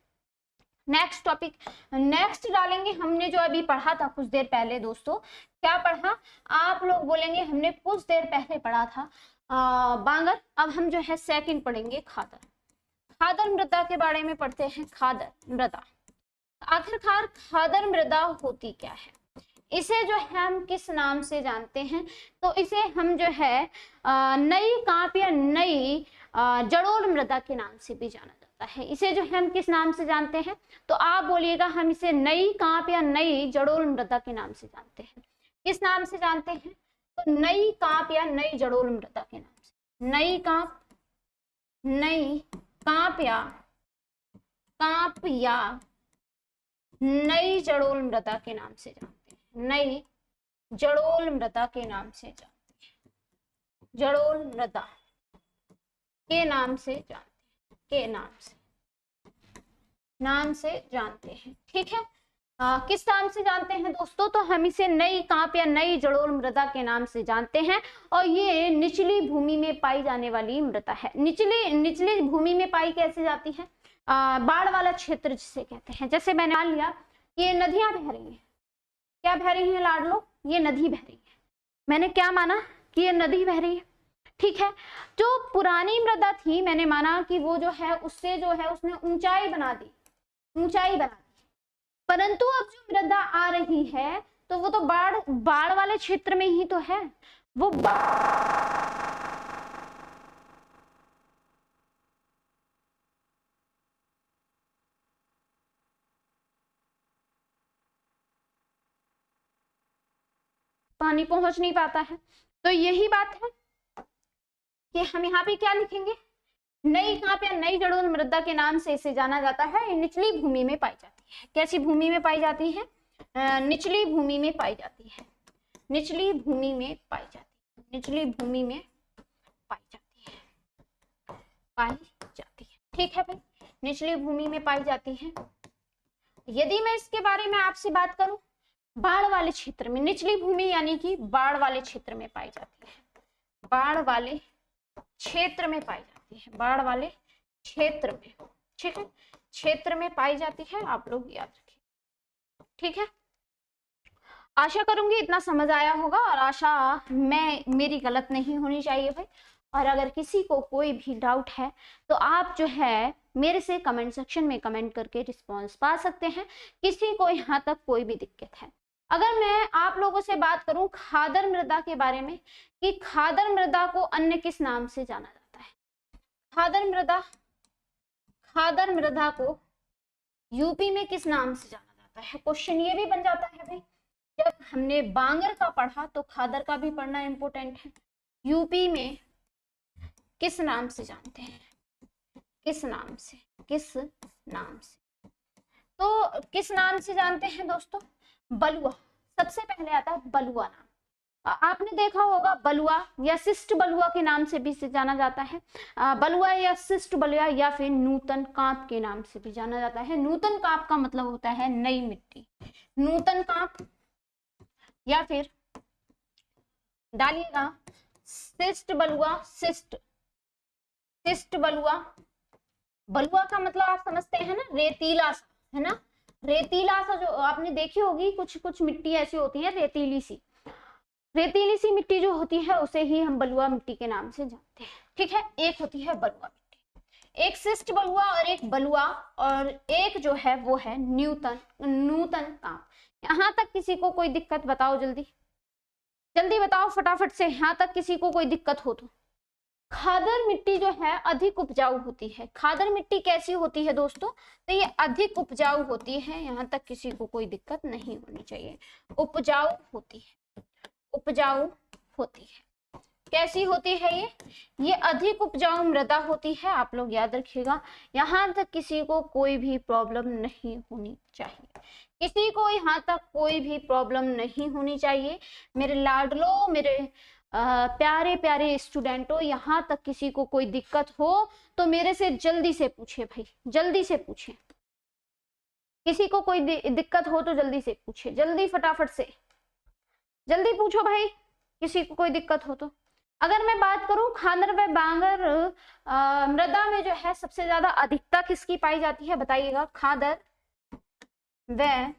नेक्स्ट टॉपिक, नेक्स्ट डालेंगे हमने जो अभी पढ़ा था कुछ देर पहले दोस्तों। क्या पढ़ा? आप लोग बोलेंगे हमने कुछ देर पहले पढ़ा था बांगर। अब हम जो है सेकंड पढ़ेंगे खादर। खादर मृदा के बारे में पढ़ते हैं। खादर मृदा, आखिरकार खादर मृदा होती क्या है? इसे जो है हम किस नाम से जानते हैं? तो इसे हम जो है नई कांप या नई जड़ोल मृदा के नाम से भी जाना जाता है। इसे जो है हम किस नाम से जानते हैं? तो आप बोलिएगा हम इसे नई कांप या नई जड़ोल मृदा के नाम से जानते हैं। किस नाम से जानते हैं? तो नई कांप या नई जड़ोल मृदा के नाम से। नई कांप, नई कांप या नई जड़ोल मृदा के नाम से जानते हैं। नई जड़ोल मृदा के नाम से जानते हैं, जड़ोल मृदा के नाम से जानते हैं। के नाम से जानते हैं। ठीक है, किस नाम से जानते हैं दोस्तों? तो हम इसे नई कांप या नई जड़ोल मृदा के नाम से जानते हैं, और ये निचली भूमि में पाई जाने वाली मृदा है। निचली भूमि में पाई कैसे जाती है? बाढ़ वाला क्षेत्र जिसे कहते हैं। जैसे मैंने मान लिया कि ये नदियां बह रही हैं, क्या बह रही हैं लाडलो? ये नदी बह रही है। मैंने क्या माना कि ये नदी बह रही है। ठीक है, जो पुरानी मृदा थी मैंने माना कि वो जो है उससे जो है उसने ऊंचाई बना दी, परंतु अब जो मृदा आ रही है तो वो तो बाढ़ वाले क्षेत्र में ही तो है। वो पानी पहुंच नहीं पाता है। तो यही बात है कि हम यहाँ पे क्या लिखेंगे? नई कांप या नई जड़ोल मृदा के नाम से इसे जाना जाता है। ये निचली भूमि में पाई जाती है। कैसी भूमि में पाई जाती है? निचली भूमि में पाई जाती है। निचली भूमि में पाई जाती है। निचली भूमि में पाई जाती है। ठीक है भाई, निचली भूमि में पाई जाती है। यदि मैं इसके बारे में आपसे बात करूं, बाढ़ वाले क्षेत्र में, निचली भूमि यानी कि बाढ़ वाले क्षेत्र में पाई जाती है। बाढ़ वाले क्षेत्र में पाई जाती है। बाढ़ वाले क्षेत्र में, ठीक है, क्षेत्र में पाई जाती है। आप लोग याद रखिए। ठीक है, आशा करूंगी इतना समझ आया होगा, और आशा मेरी गलत नहीं होनी चाहिए भाई। और अगर किसी को कोई भी डाउट है तो आप जो है मेरे से कमेंट सेक्शन में कमेंट करके रिस्पॉन्स पा सकते हैं। किसी को यहाँ तक कोई भी दिक्कत है, अगर मैं आप लोगों से बात करूं खादर मृदा के बारे में, कि खादर मृदा को अन्य किस नाम से जाना जाता है? खादर मृदा को यूपी में किस नाम से जाना जाता है? क्वेश्चन ये भी बन जाता है भाई। जब हमने बांगर का पढ़ा तो खादर का भी पढ़ना इंपॉर्टेंट है। यूपी में किस नाम से जानते हैं? किस नाम से? तो किस नाम से जानते हैं दोस्तों? बलुआ। सबसे पहले आता है बलुआ नाम। आपने देखा होगा बलुआ या शिष्ट बलुआ के नाम से भी जाना जाता है। बलुआ या शिष्ट बलुआ या फिर नूतन कांप के नाम से भी जाना जाता है। नूतन कांप का मतलब होता है नई मिट्टी। नूतन कांप या फिर डालिएगा शिष्ट बलुआ। शिष्ट बलुआ। बलुआ का मतलब आप समझते हैं ना, रेतीला सा, है ना, रेतीला सा। जो आपने देखी होगी कुछ मिट्टी ऐसी होती है रेतीली सी मिट्टी जो होती है उसे ही हम बलुआ मिट्टी के नाम से जानते हैं। ठीक है, एक होती है बलुआ मिट्टी, एक शिष्ट बलुआ और एक बलुआ, और एक जो है वो है नूतन कांप। यहाँ तक किसी को कोई दिक्कत बताओ? जल्दी बताओ फटाफट से, यहाँ तक किसी को कोई दिक्कत हो तो। खादर मिट्टी जो है अधिक उपजाऊ होती है। खादर मिट्टी कैसी होती है दोस्तों? तो ये अधिक उपजाऊ होती है। यहाँ तक किसी को कोई दिक्कत नहीं होनी चाहिए। उपजाऊ होती है। कैसी होती है ये अधिक उपजाऊ मृदा होती है। आप लोग याद रखिएगा, यहाँ तक किसी को कोई भी प्रॉब्लम नहीं होनी चाहिए। किसी को यहाँ तक कोई भी प्रॉब्लम नहीं होनी चाहिए। मेरे लाडलो, मेरे प्यारे प्यारे स्टूडेंटों, यहाँ तक किसी को कोई दिक्कत हो तो मेरे से जल्दी से पूछे भाई, जल्दी से पूछे। किसी को कोई दिक्कत हो तो जल्दी से पूछे, जल्दी फटाफट से जल्दी पूछो भाई, किसी को कोई दिक्कत हो तो। अगर मैं बात करूं खादर व बांगर मृदा में जो है सबसे ज्यादा अधिकता किसकी पाई जाती है? बताइएगा। खादर व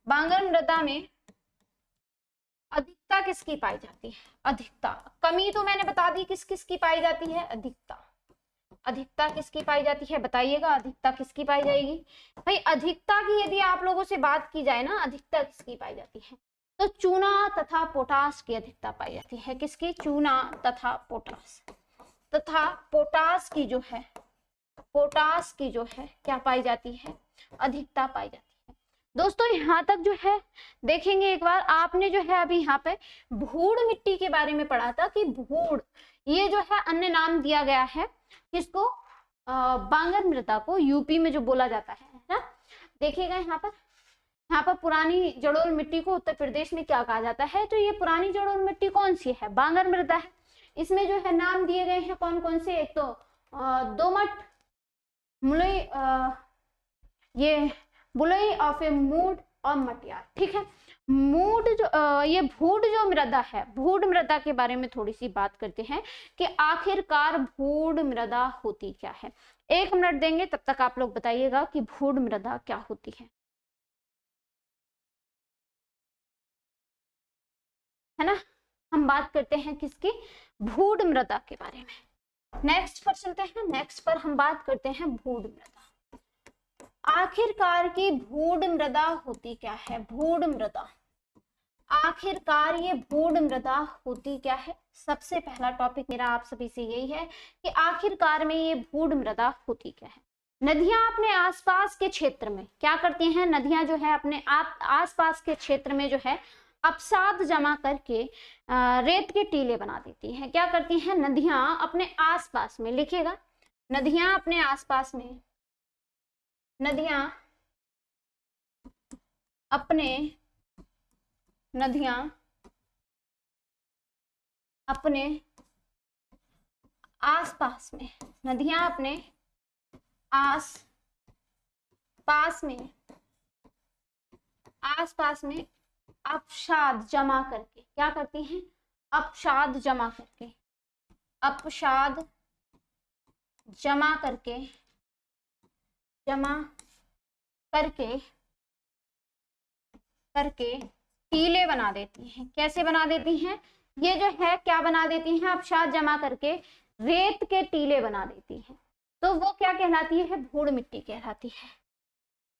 बांगर मृदा में अधिकता किसकी पाई जाती है? अधिकता। कमी तो मैंने बता दी किस किस की पाई जाती है? अधिकता किसकी पाई जाती है? बताइएगा, अधिकता किसकी पाई जाएगी भाई? अधिकता की यदि आप लोगों से बात की जाए ना, अधिकता किसकी पाई जाती है? तो चूना तथा पोटास की अधिकता पाई जाती है। किसकी? चूना तथा पोटास की जो है क्या पाई जाती है? अधिकता पाई जाती है। दोस्तों यहाँ तक जो है देखेंगे एक बार, आपने जो है अभी यहाँ पे भूड़ मिट्टी के बारे में पढ़ा था कि भूड़ ये जो है अन्य नाम दिया गया है किसको? बांगर मृदा को यूपी में जो बोला जाता है ना। देखिएगा यहाँ पर पुरानी जड़ोल मिट्टी को उत्तर प्रदेश में क्या कहा जाता है? तो ये पुरानी जड़ोल मिट्टी कौन सी है? बांगर मृदा है। इसमें जो है नाम दिए गए हैं कौन कौन से, एक तो दोमट, मुलई, ये बुलई ऑफ ए मूड और मटियार। ठीक है, मूड जो ये भूड जो मृदा है, भूड मृदा के बारे में थोड़ी सी बात करते हैं कि आखिरकार भूड मृदा होती क्या है। 1 मिनट देंगे, तब तक आप लोग बताइएगा कि भूड मृदा क्या होती है ना। हम बात करते हैं किसकी, भूड मृदा के बारे में। नेक्स्ट पर चलते हैं, नेक्स्ट पर हम बात करते हैं भूड मृदा। आखिरकार की भूड मृदा होती क्या है, भूड मृदा, आखिरकार ये भूड मृदा होती क्या है। सबसे पहला टॉपिक मेरा आप सभी से यही है कि आखिरकार में ये भूड मृदा होती क्या है। नदियां अपने आसपास के क्षेत्र में क्या करती हैं, नदियां जो है अपने आसपास के क्षेत्र में जो है अपसाद जमा करके रेत के टीले बना देती हैं। क्या करती हैं, नदियां अपने आसपास में, लिखिएगा, नदियां अपने आसपास में, नदियां अपने, नदियां अपने आसपास में, नदियां अपने आस पास में, आसपास में अपसाद जमा करके क्या करती हैं, अपसाद जमा करके, अपसाद जमा करके, जमा करके करके टीले बना देती हैं। कैसे बना देती हैं, ये जो है क्या बना देती हैं, अपसाद जमा करके रेत के टीले बना देती हैं। तो वो क्या कहलाती है, भूड मिट्टी कहलाती है।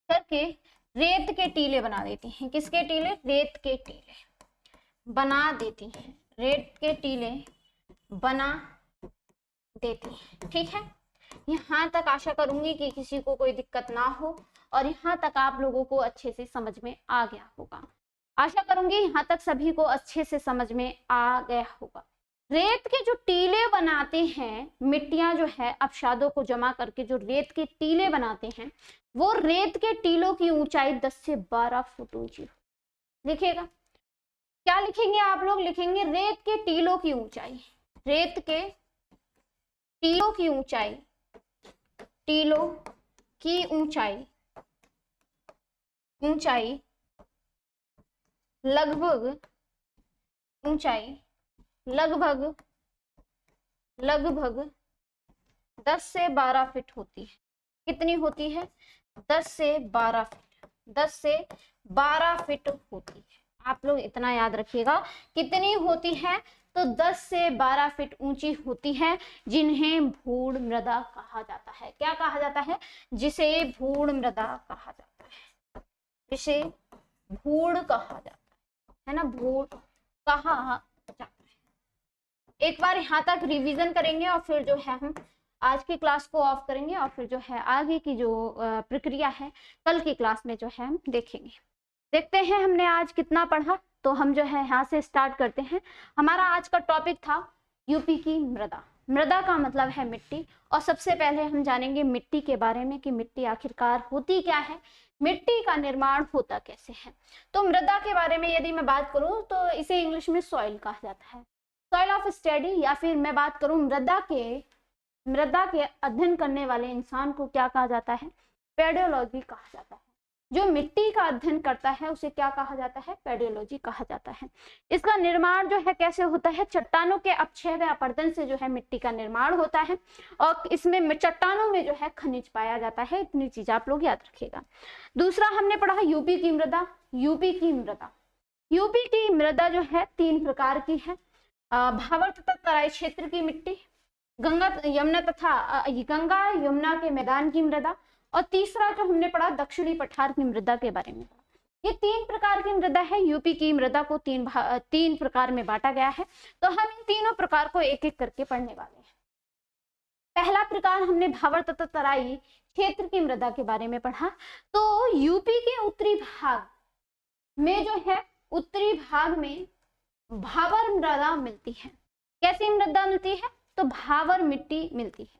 करके रेत के टीले बना देती हैं, किसके टीले, रेत के टीले बना देती हैं, रेत के टीले बना देती हैं। ठीक है, यहाँ तक आशा करूंगी कि किसी को कोई दिक्कत ना हो और यहाँ तक आप लोगों को अच्छे से समझ में आ गया होगा। आशा करूंगी यहाँ तक सभी को अच्छे से समझ में आ गया होगा। रेत के जो टीले बनाते हैं, मिट्टियां जो है अपसादों को जमा करके जो रेत के टीले बनाते हैं, वो रेत के टीलों की ऊंचाई 10 से 12 फुट ऊंची। लिखिएगा, क्या लिखेंगे आप लोग, लिखेंगे रेत के टीलों की ऊंचाई, रेत के टीलों की ऊंचाई, टीलों की ऊंचाई, ऊंचाई लगभग, ऊंचाई लगभग 10 से 12 फीट होती है। कितनी होती है, 10 से 12 फीट, 10 से 12 फीट होती है। आप लोग इतना याद रखिएगा, कितनी होती है, तो 10 से 12 फीट ऊंची होती है, जिन्हें भूड मृदा कहा जाता है। क्या कहा जाता है, जिसे भूड मृदा कहा जाता है, जिसे भूड कहा जाता है ना, भूड कहा जाता है। एक बार यहाँ तक रिवीजन करेंगे और फिर जो है हम आज की क्लास को ऑफ करेंगे और फिर जो है आगे की जो प्रक्रिया है कल की क्लास में जो है हम देखेंगे। देखते हैं हमने आज कितना पढ़ा, तो हम जो है यहाँ से स्टार्ट करते हैं। हमारा आज का टॉपिक था यूपी की मृदा। मृदा का मतलब है मिट्टी, और सबसे पहले हम जानेंगे मिट्टी के बारे में कि मिट्टी आखिरकार होती क्या है, मिट्टी का निर्माण होता कैसे है। तो मृदा के बारे में यदि मैं बात करूं तो इसे इंग्लिश में सॉइल कहा जाता है, सॉइल ऑफ स्टडी, या फिर मैं बात करूं मृदा के अध्ययन करने वाले इंसान को क्या कहा जाता है, पेडोलॉजी कहा जाता है। जो मिट्टी का अध्ययन करता है उसे क्या कहा जाता है, पेडोलॉजी कहा जाता है। इसका निर्माण जो है कैसे होता है, चट्टानों के अपक्षय व अपरदन से जो है मिट्टी का निर्माण होता है, और इसमें चट्टानों में जो है खनिज पाया जाता है। इतनी चीज आप लोग याद रखिएगा। दूसरा हमने पढ़ा यूपी की मृदा। यूपी की मृदा, यूपी की मृदा जो है 3 प्रकार की है, भावर तथा तराई क्षेत्र की मिट्टी, गंगा यमुना के मैदान की मृदा, और तीसरा जो हमने पढ़ा दक्षिणी पठार की मृदा के बारे में। ये 3 प्रकार की मृदा है। यूपी की मृदा को 3 प्रकार में बांटा गया है, तो हम इन तीनों प्रकार को एक एक करके पढ़ने वाले हैं। पहला प्रकार हमने भावर तथा तराई क्षेत्र की मृदा के बारे में पढ़ा। तो यूपी के उत्तरी भाग में जो है, उत्तरी भाग में भावर मृदा मिलती है। कैसी मृदा मिलती है, तो भावर मिट्टी मिलती है।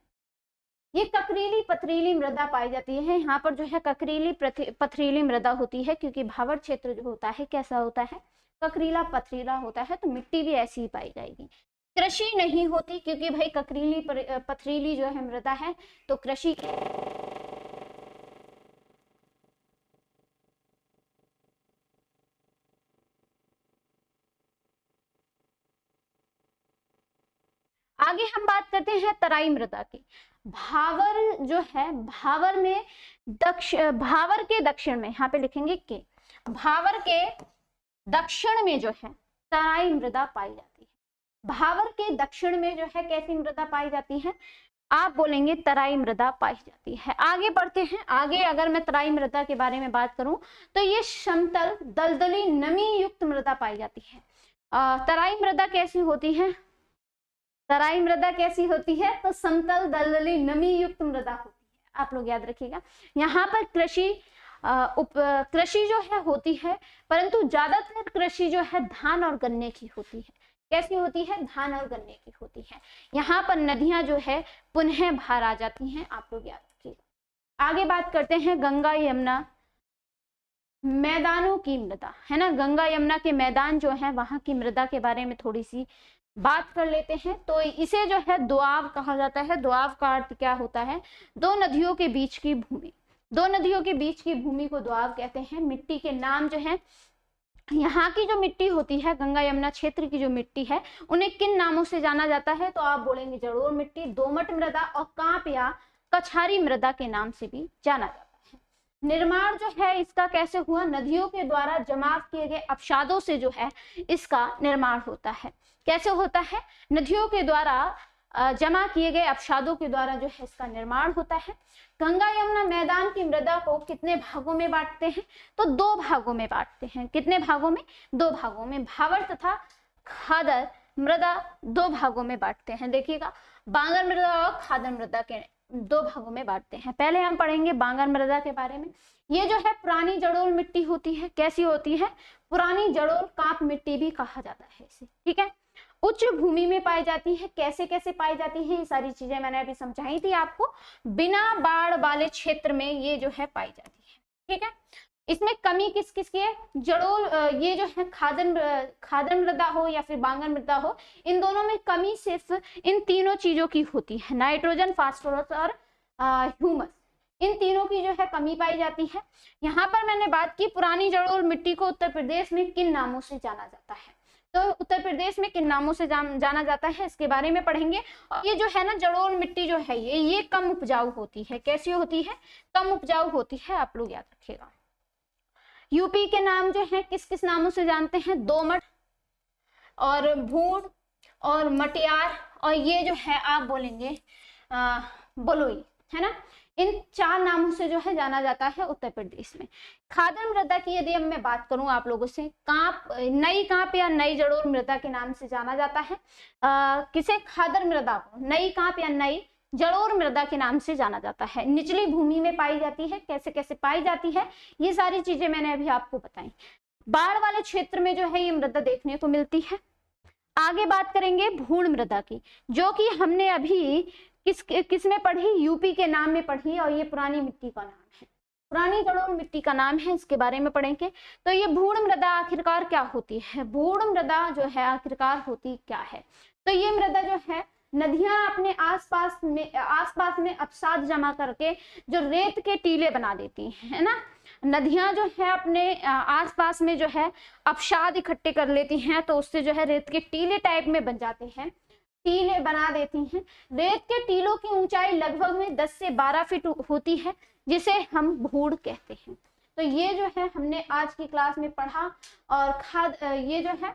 ये ककरीली पथरीली मृदा पाई जाती है। यहाँ पर जो है ककरीली पथरीली मृदा होती है, क्योंकि भावर क्षेत्र जो होता है कैसा होता है, ककरीला पथरीला होता है, तो मिट्टी भी ऐसी ही पाई जाएगी। कृषि नहीं होती क्योंकि भाई ककरीली पथरीली जो है मृदा है, तो कृषि। आगे हम बात करते हैं तराई मृदा की। भावर जो है, भावर के दक्षिण में, यहाँ पे लिखेंगे के, भावर के दक्षिण में जो है तराई मृदा पाई जाती है। भावर के दक्षिण में जो है कैसी मृदा पाई जाती है, आप बोलेंगे तराई मृदा पाई जाती है। आगे बढ़ते हैं। आगे अगर मैं तराई मृदा के बारे में बात करूं तो ये समतल दलदली नमी युक्त मृदा पाई जाती है। तराई मृदा कैसी होती है, तराई मृदा कैसी होती है, तो समतल दलदली नमी युक्त मृदा होती है। आप लोग याद रखिएगा। यहाँ पर कृषि जो है होती है, परंतु ज्यादातर कृषि जो है धान और गन्ने की होती है। कैसी होती है, धान और गन्ने की होती है। यहाँ पर नदियां जो है पुनः बाहर आ जाती हैं, आप लोग याद रखिएगा। आगे बात करते हैं गंगा यमुना मैदानों की मृदा, है ना। गंगा यमुना के मैदान जो है वहां की मृदा के बारे में थोड़ी सी बात कर लेते हैं। तो इसे जो है दोआब कहा जाता है। दोआब का अर्थ क्या होता है, दो नदियों के बीच की भूमि। दो नदियों के बीच की भूमि को दोआब कहते हैं। मिट्टी के नाम जो है, यहाँ की जो मिट्टी होती है, गंगा यमुना क्षेत्र की जो मिट्टी है, उन्हें किन नामों से जाना जाता है, तो आप बोलेंगे जलोढ़ मिट्टी, दोमट मृदा और कांप या कछारी मृदा के नाम से भी जाना जाता है। निर्माण जो है इसका कैसे हुआ, नदियों के द्वारा जमा किए गए अपशादों से जो है इसका निर्माण होता है। कैसे होता है, नदियों के द्वारा जमा किए गए अपशादों के द्वारा जो है इसका निर्माण होता है। गंगा यमुना मैदान की मृदा को कितने भागों में बांटते हैं, तो दो भागों में बांटते हैं। कितने भागों में, दो भागों में। भावर तथा खादर मृदा दो भागों में बांटते हैं। देखिएगा, बांगर मृदा और खादर मृदा के दो भागों में बांटते हैं। पहले हम पढ़ेंगे बांगर मृदा के बारे में। ये जो है पुरानी जड़ोल मिट्टी होती है। कैसी होती है, पुरानी जड़ोल कांप मिट्टी भी कहा जाता है इसे, ठीक है। उच्च भूमि में पाई जाती है। कैसे कैसे पाई जाती है, ये सारी चीजें मैंने अभी समझाई थी आपको। बिना बाढ़ वाले क्षेत्र में ये जो है पाई जाती है, ठीक है। इसमें कमी किस किस की है, जड़ोल, ये जो है खादर मृदा हो या फिर बांगर मृदा हो, इन दोनों में कमी सिर्फ इन तीनों चीजों की होती है, नाइट्रोजन, फास्फोरस और ह्यूमस। इन तीनों की जो है कमी पाई जाती है। यहाँ पर मैंने बात की पुरानी जड़ोल मिट्टी को उत्तर प्रदेश में किन नामों से जाना जाता है, तो उत्तर प्रदेश में किन नामों से जाना जाता है इसके बारे में पढ़ेंगे। और ये जो है ना जड़ोल मिट्टी जो है ये कम उपजाऊ होती है। कैसी होती है, कम उपजाऊ होती है, आप लोग याद रखिएगा। यूपी के नाम जो है किस किस नामों से जानते हैं, दोमट और भूड़ और मटियार, और ये जो है आप बोलेंगे बलुई, है ना। इन चार नामों से जो है जाना जाता है उत्तर प्रदेश में। खादर मृदा की यदि अब मैं बात करूं आप लोगों से, नई कांप या नई जड़ोल मृदा के नाम से जाना जाता है। किसे, खादर मृदा को नई कांप या नई जड़ोल मृदा के नाम से जाना जाता है। निचली भूमि में पाई जाती है। कैसे कैसे पाई जाती है, ये सारी चीजें मैंने अभी आपको बताई। बाढ़ वाले क्षेत्र में जो है ये मृदा देखने को मिलती है। आगे बात करेंगे भूण मृदा की, जो कि हमने अभी किस में पढ़ी, यूपी के नाम में पढ़ी, और ये पुरानी मिट्टी का नाम है, पुरानी जड़ोल मिट्टी का नाम है, इसके बारे में पढ़ेंगे। तो ये भूण मृदा आखिरकार क्या होती है, भूण मृदा जो है आखिरकार होती क्या है, तो ये मृदा जो है नदियां अपने आसपास में अपसाद जमा करके जो रेत के टीले बना देती हैं, है ना। नदियां जो है अपने आसपास में जो है अपसाद इकट्ठे कर लेती हैं, तो उससे जो है रेत के टीले टाइप में बन जाते हैं, टीले बना देती हैं। रेत के टीलों की ऊंचाई लगभग में 10 से 12 फीट होती है, जिसे हम भूड़ कहते हैं। तो ये जो है हमने आज की क्लास में पढ़ा। और ये जो है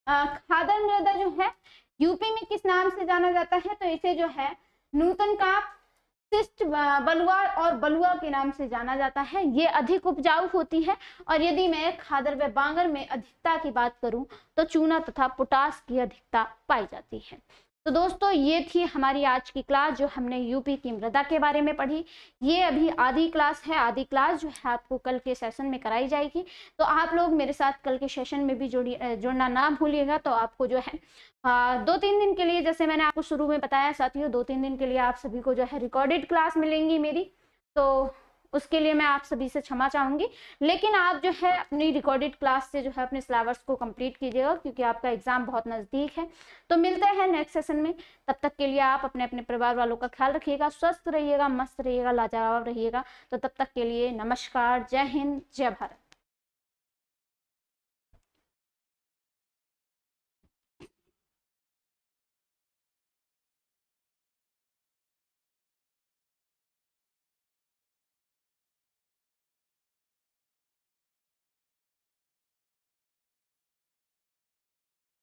खादर मृदा जो है यूपी में किस नाम से जाना जाता है, तो इसे जो है नूतन कांप, शिष्ट बलुआ और बलुआ के नाम से जाना जाता है। ये अधिक उपजाऊ होती है। और यदि मैं खादर व बांगर में अधिकता की बात करूं तो चूना तथा पोटास की अधिकता पाई जाती है। तो दोस्तों ये थी हमारी आज की क्लास, जो हमने यूपी की मृदा के बारे में पढ़ी। ये अभी आधी क्लास है, आधी क्लास जो है आपको कल के सेशन में कराई जाएगी। तो आप लोग मेरे साथ कल के सेशन में भी जुड़ना ना भूलिएगा। तो आपको जो है 2-3 दिन के लिए, जैसे मैंने आपको शुरू में बताया साथियों, 2-3 दिन के लिए आप सभी को जो है रिकॉर्डेड क्लास मिलेंगी मेरी। तो उसके लिए मैं आप सभी से क्षमा चाहूंगी। लेकिन आप जो है अपनी रिकॉर्डेड क्लास से जो है अपने सिलेबस को कंप्लीट कीजिएगा, क्योंकि आपका एग्जाम बहुत नजदीक है। तो मिलते हैं नेक्स्ट सेशन में, तब तक के लिए आप अपने अपने परिवार वालों का ख्याल रखिएगा, स्वस्थ रहिएगा, मस्त रहिएगा, लाजवाब रहिएगा। तो तब तक के लिए नमस्कार, जय हिंद, जय भारत।